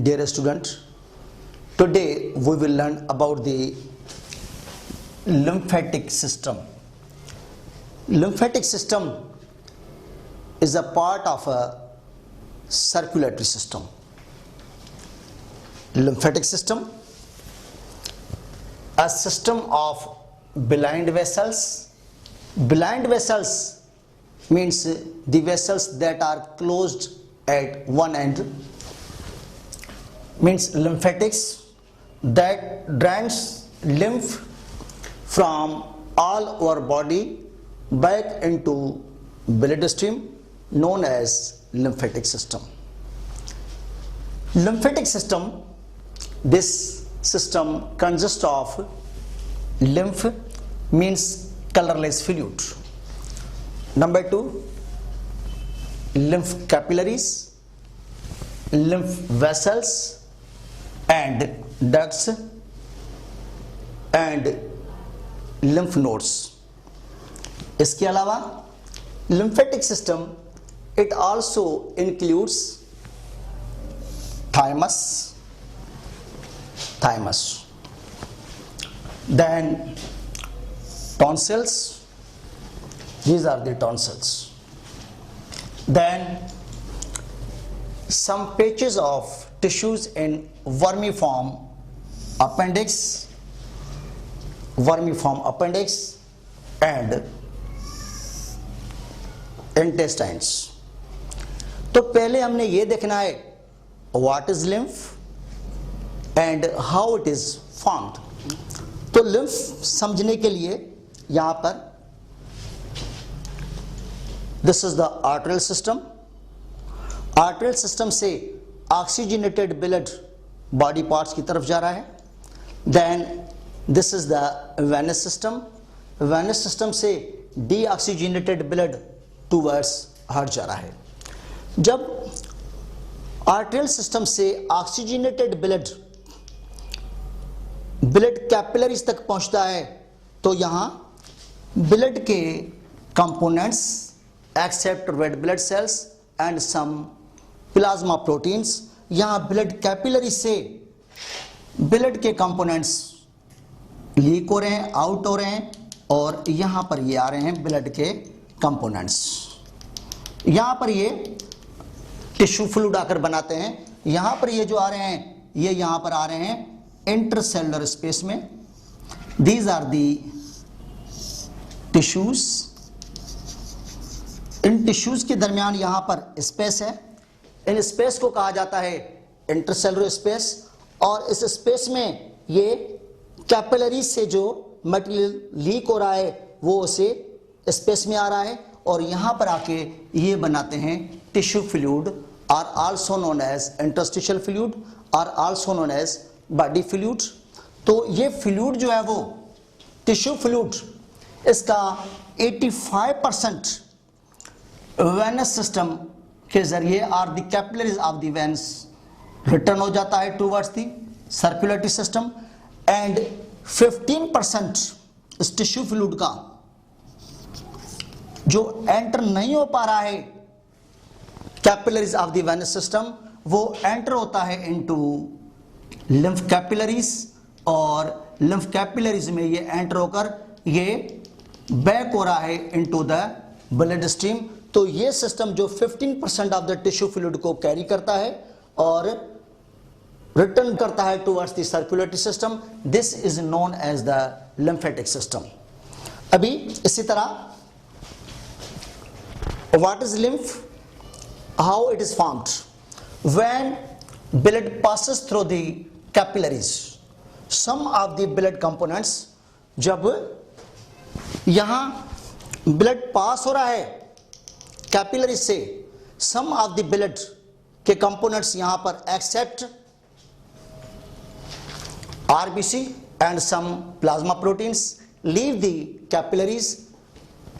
Dear student, today we will learn about the lymphatic system. Lymphatic system is a part of a circulatory system. Lymphatic system, a system of blind vessels. Blind vessels means the vessels that are closed at one end, means lymphatics that drains lymph from all our body back into bloodstream, known as lymphatic system. Lymphatic system, this system consists of lymph, means colorless fluid. Number 2, lymph capillaries, lymph vessels and ducts and lymph nodes. इसके अलावा lymphatic system, it also includes thymus, then tonsils, these are the tonsils, then some patches of tissues in vermiform appendix and intestines. तो पहले हमने ये देखना है what is lymph and how it is formed. तो lymph समझने के लिए यहाँ पर this is the arterial system. Arterial system से ऑक्सीजनेटेड ब्लड बॉडी पार्ट्स की तरफ जा रहा है. Then this is the venous system. Venous system से डीऑक्सीजनेटेड ब्लड टूवर्ड्स हार्ट जा रहा है. जब आर्टरियल सिस्टम से ऑक्सीजनेटेड ब्लड कैपिलरीज तक पहुंचता है तो यहां ब्लड के components except red blood cells and some plasma proteins, यहां ब्लड कैपिलरी से ब्लड के कंपोनेंट्स लीक हो रहे हैं, आउट हो रहे हैं, और यहां पर ये आ रहे हैं ब्लड के कंपोनेंट्स. यहां पर ये टिश्यू फ्लूइड आकर बनाते हैं. यहां पर ये जो आ रहे हैं ये यहां पर आ रहे हैं इंटरसेलुलर स्पेस में. These are the tissues. इन टिश्यूज के दरमियान यहां पर स्पेस है. इन स्पेस को कहा जाता है इंटरसेलुलर स्पेस, और इस स्पेस में ये कैपिलरी से जो मटेरियल लीक हो रहा है वो उसे स्पेस में आ रहा है, और यहां पर आके ये बनाते हैं tissue fluid, or also known as interstitial fluid, or also known as body fluid. तो ये फ्लूइड जो है वो टिश्यू फ्लूइड, इसका 85% वेनस सिस्टम के जरिए or the capillaries of the veins return हो जाता है towards the circulatory system, and 15% इस टिश्यू फ्लूइड का जो एंटर नहीं हो पा रहा है capillaries of the venous system, वो एंटर होता है इनटू लिम्फ कैपिलरीज, और लिम्फ कैपिलरीज में ये एंटर होकर ये बैक हो रहा है इनटू द ब्लड स्ट्रीम. तो ये सिस्टम जो 15% ऑफ द टिश्यू फ्लूइड को कैरी करता है और रिटर्न करता है towards the circulatory system, this is known as the lymphatic system. अभी इसी तरह what is lymph, how it is formed. When blood passes through the capillaries, some of the blood components, जब यहां ब्लड पास हो रहा है capillary से, some of the blood के कंपोनेंट्स यहां पर except RBC and some plasma proteins leave the capillaries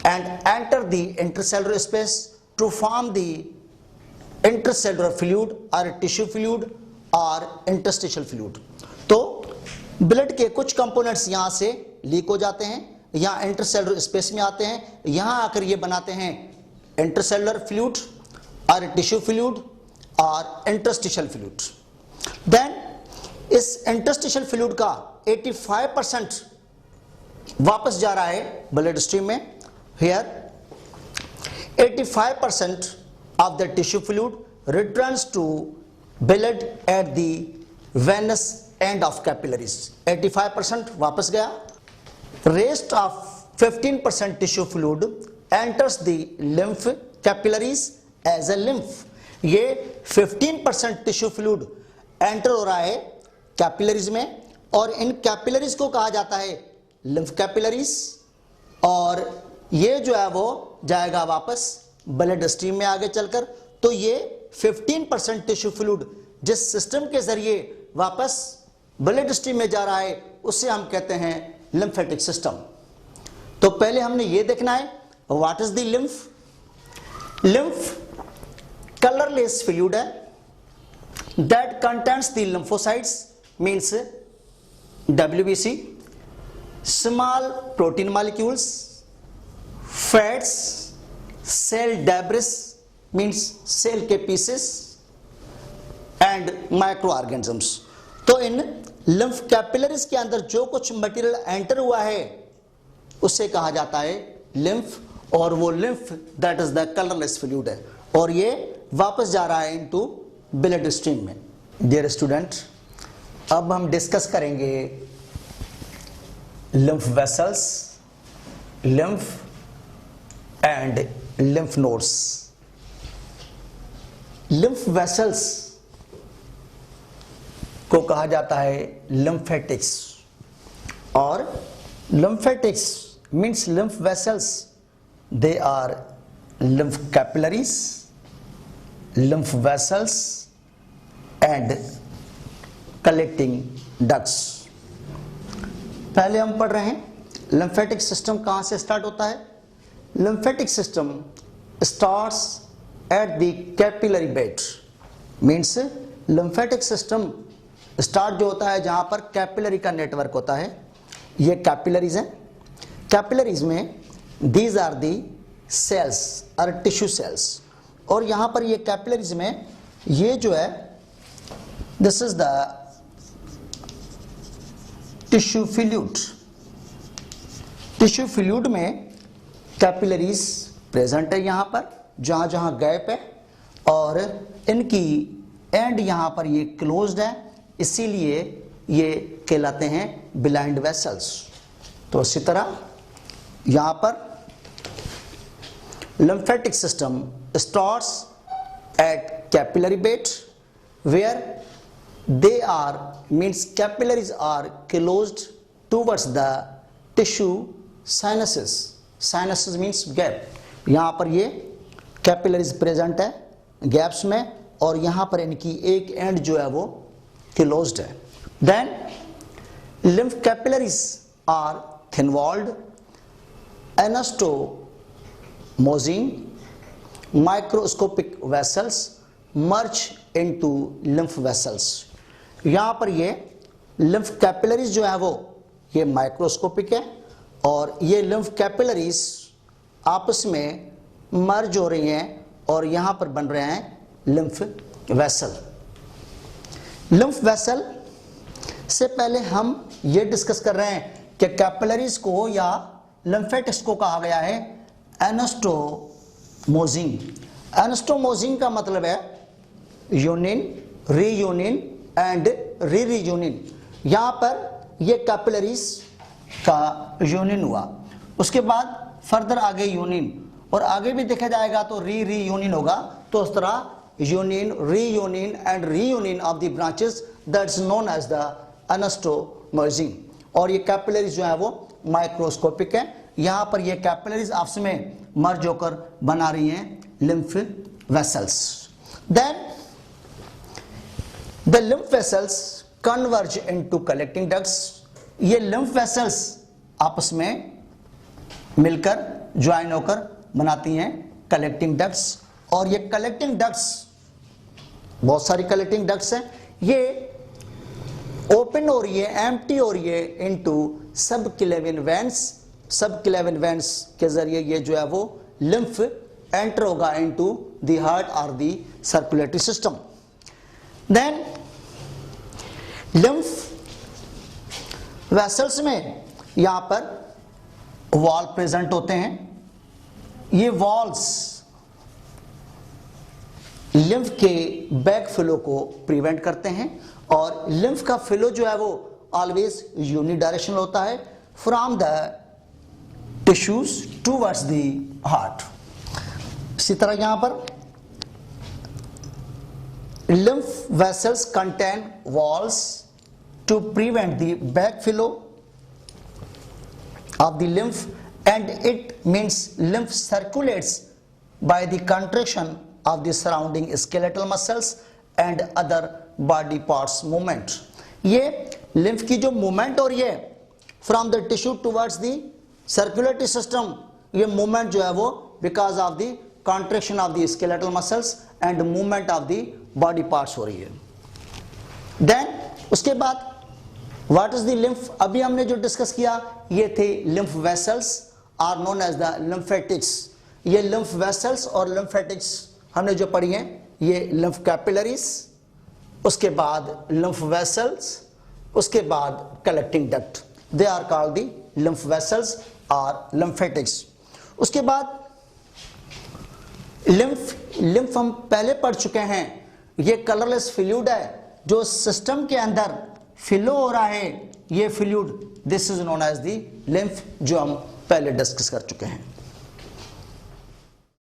and enter the intercellular space to form the intercellular fluid और टिश्यू फ्लूइड और इंटरस्टिशियल फ्लूइड. तो ब्लड के कुछ कंपोनेंट्स यहां से लीक हो जाते हैं, यहां इंटरसेलुलर स्पेस में आते हैं, यहां आकर ये बनाते हैं इंटरसेलुलर फ्लूइड और टिश्यू फ्लूइड और इंटरस्टिशियल फ्लूइड. देन इस इंटरस्टिशियल फ्लूइड का 85% वापस जा रहा है ब्लड स्ट्रीम में। Here 85% of the tissue fluid returns to blood at the venous end of capillaries। 85% वापस गया। Rest of 15% tissue fluid enters the lymph capillaries as a lymph। ये 15% टिश्यू फ्लूइड एंटर हो रहा है कैपिलरीज में, और इन capillaries को कहा जाता है लिम्फ कैपिलरीज, और ये जो है वो जाएगा वापस ब्लड स्ट्रीम में आगे चलकर। तो ये 15% टिश्यू फ्लूइड जिस सिस्टम के जरिए वापस ब्लड स्ट्रीम में जा रहा है उसे हम कहते हैं लिम्फेटिक सिस्टम। तो पहले हमने ये देखना है what is the lymph. Lymph colourless fluid है that contains the lymphocytes, means WBC, small protein molecules, fats, cell debris means cell के पीसेस, एंड माइक्रो ऑर्गेनिजम्स। तो इन लिम्फ कैपिलरीज के अंदर जो कुछ मटेरियल एंटर हुआ है उसे कहा जाता है लिम्फ, और वो lymph that is the colourless fluid है, और ये वापस जा रहा है इनटू ब्लड स्ट्रीम में। डियर स्टूडेंट, अब हम डिस्कस करेंगे lymph vessels, lymph and lymph nodes. Lymph vessels को कहा जाता है लिम्फेटिक्स, और lymphatics means lymph vessels, they are lymph capillaries, lymph vessels and collecting ducts। पहले हम पढ़ रहे हैं लिम्फेटिक सिस्टम कहां से स्टार्ट होता है। Lymphatic system starts at the capillary bed, means lymphatic system start जो होता है जहां पर कैपिलरी का नेटवर्क होता है। ये कैपिलरीज हैं। कैपिलरीज में दीज आर दी सेल्स और टिश्यू सेल्स, और यहां पर ये कैपिलरीज में ये जो है this is the tissue fluid. Tissue fluid में कैपिलरीज प्रेजेंट है यहां पर जहां जहां गैप है, और इनकी एंड यहां पर ये क्लोज्ड है, इसीलिए ये कहलाते हैं ब्लाइंड वेसल्स। तो इसी तरह यहां पर lymphatic system starts at capillary bed where they are means capillaries are closed towards the tissue sinuses। sinuses means gap। यहाँ पर ये capillaries present है gaps में, और यहाँ पर इनकी एक एंड जो है वो closed है। then lymph capillaries are thin walled, anastomosing microscopic vessels merge into lymph vessels। यहाँ पर ये lymph capillaries जो है वो ये माइक्रोस्कोपिक है, और ये lymph capillaries आपस में मर्ज हो रही हैं और यहाँ पर बन रहे हैं lymph vessel। lymph vessel से पहले हम ये डिस्कस कर रहे हैं कि कैपिलरीज को या लिम्फेटिक्स को कहा गया है एनास्टोमोजिंग। एनास्टोमोजिंग का मतलब है यूनिन, रीयूनिन एंड रीयूनिन। यहाँ पर ये कैपिलरीज का यूनिन हुआ, उसके बाद फर्दर आगे यूनिन, और आगे भी देखा जाएगा तो रीयूनिन होगा। तो इस तरह union, reunion and reunion of the branches that's known as the anastomosing. और ये कैपिलरीज जो है वो माइक्रोस्कोपिक है। यहाँ पर ये कैपिलरीज आपस में मर्ज होकर बना रही हैं lymph vessels. Then the lymph vessels converge into collecting ducts. ये लिम्फ वेसल्स आपस में मिलकर ज्वाइन होकर बनाती हैं कलेक्टिंग डक्ट्स, और ये कलेक्टिंग डक्ट्स बहुत सारी कलेक्टिंग डक्ट्स हैं। ये ओपन हो रही है, एम्प्टी हो रही है इनटू सब क्लेविन वेन्स। सब क्लेविन वेन्स के जरिए ये जो है वो लिम्फ एंटर होगा इनटू द हार्ट और the circulatory system. Then lymph vessels में यहां पर वॉल प्रेजेंट होते हैं। ये वॉल्स लिम्फ के बैक फ्लो को प्रिवेंट करते हैं और लिम्फ का फ्लो जो है वो ऑलवेज यूनिडायरेक्शनल होता है from the tissues towards the heart. इसी तरह यहां पर lymph vessels contain walls to prevent the backflow of the lymph, and it means lymph circulates by the contraction of the surrounding skeletal muscles and other body parts movement। ये lymph की जो movement हो रही है from the tissue towards the circulatory system, ये movement जो है वो because of the contraction of the skeletal muscles and movement of the body parts हो रही है। Then उसके बाद what is the lymph, अभी हमने जो डिस्कस किया ये थे lymph vessels are known as the lymphatics। ये lymph vessels और lymphatics हमने जो पढ़ी हैं ये lymph capillaries, उसके बाद lymph vessels, उसके बाद collecting duct, they are called the lymph vessels or lymphatics। उसके बाद lymph हम पहले पढ़ चुके हैं, ये कलरलेस फ्लूइड है जो सिस्टम के अंदर फ्लो हो रहा है, ये fluid this is known as the lymph, जो हम पहले डिस्कस कर चुके हैं।